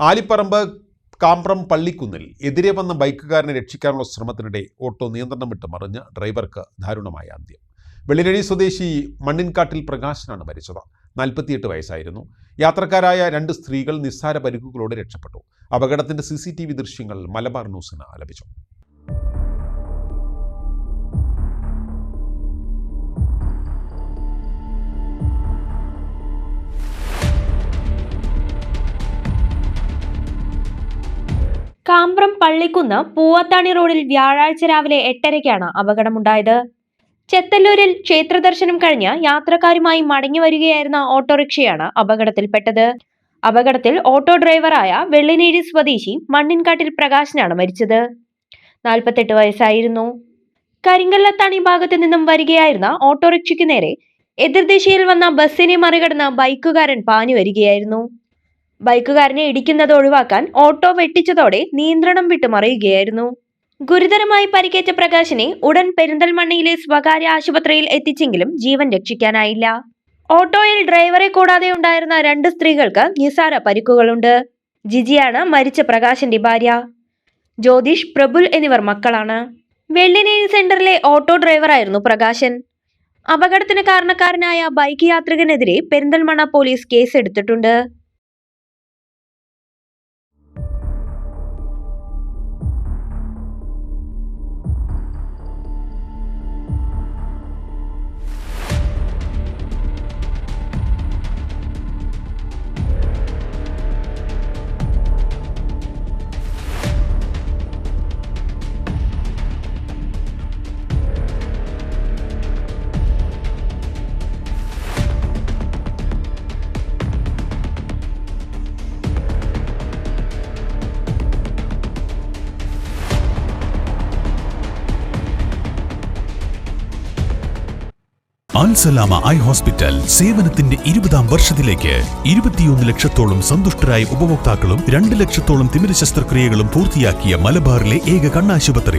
ആലിപ്പറമ്പ് കാമ്പ്രം പള്ളിക്കുന്നിൽ എതിരെ വന്ന ബൈക്കുകാരനെ രക്ഷിക്കാനുള്ള ശ്രമത്തിനിടെ ഓട്ടോ നിയന്ത്രണം വിട്ട് മറിഞ്ഞ് ഡ്രൈവർക്ക് ദാരുണമായ അന്ത്യം. വെള്ളിനഴി സ്വദേശി മണ്ണിൻകാട്ടിൽ പ്രകാശനാണ് മരിച്ചത്. 48 വയസ്സായിരുന്നു. യാത്രക്കാരായ 2 സ്ത്രീകൾ നിസ്സാര പരിക്കുകളോടെ രക്ഷപ്പെട്ടു. അപകടത്തിന്റെ CCTV ദൃശ്യങ്ങൾ മലബാർ ന്യൂസിന് ലഭിച്ചു. കാമ്പ്രം പള്ളിക്കുന്ന് പൂവത്താണി റോഡിൽ വ്യാഴാഴ്ച രാവിലെ 8:30-ക്കാണ് അപകടമുണ്ടായത്. ചെത്തല്ലൂരിൽ ക്ഷേത്രദർശനം കഴിഞ്ഞ് യാത്രക്കാരുമായി മടങ്ങി വരികയായിരുന്ന ഓട്ടോറിക്ഷയാണ് അപകടത്തിൽപ്പെട്ടത്. അപകടത്തിൽ ഓട്ടോ ഡ്രൈവറായ വെള്ളിനേഴി സ്വദേശി മണ്ണിൻകാട്ടിൽ പ്രകാശനാണ് മരിച്ചത്. 48 വയസ്സായിരുന്നു. കരിങ്കല്ലത്താണി ഭാഗത്തു നിന്നും വരികയായിരുന്ന ഓട്ടോറിക്ഷയ്ക്ക് നേരെ എതിർദിശയിൽ വന്ന ബസ്സിനെ മറികടന്ന് ബൈക്കുകാരൻ പാഞ്ഞു വരികയായിരുന്നു. ബൈക്കുകാരനെ ഇടിക്കുന്നത് ഒഴിവാക്കാൻ ഓട്ടോ വെട്ടിച്ചതോടെ നിയന്ത്രണം വിട്ട് മറിയുകയായിരുന്നു. ഗുരുതരമായി പരിക്കേറ്റ പ്രകാശിനെ ഉടൻ പെരിന്തൽമണ്ണയിലെ സ്വകാര്യ ആശുപത്രിയിൽ എത്തിച്ചെങ്കിലും ജീവൻ രക്ഷിക്കാനായില്ല. ഓട്ടോയിൽ ഡ്രൈവറെ കൂടാതെ ഉണ്ടായിരുന്ന 2 സ്ത്രീകൾക്ക് നിസാര പരിക്കുകളുണ്ട്. ജിജിയാണ് മരിച്ച പ്രകാശിന്റെ ഭാര്യ. ജ്യോതിഷ്, പ്രബുൽ എന്നിവർ മക്കളാണ്. വെള്ളിനേഴി സെന്ററിലെ ഓട്ടോ ഡ്രൈവറായിരുന്നു പ്രകാശൻ. അപകടത്തിന് കാരണക്കാരനായ ബൈക്ക് യാത്രികനെതിരെ പെരിന്തൽമണ്ണ പോലീസ് കേസെടുത്തിട്ടുണ്ട്. അൽസലാമ ഐ ഹോസ്പിറ്റൽ സേവനത്തിന്റെ 20ാം വർഷത്തിലേക്ക് 21 ലക്ഷത്തോളം സന്തുഷ്ടരായ ഉപഭോക്താക്കളും 2 ലക്ഷത്തോളം തിമിര ശസ്ത്രക്രിയകളും പൂർത്തിയാക്കിയ മലബാറിലെ ഏക കണ്ണാശുപത്രി.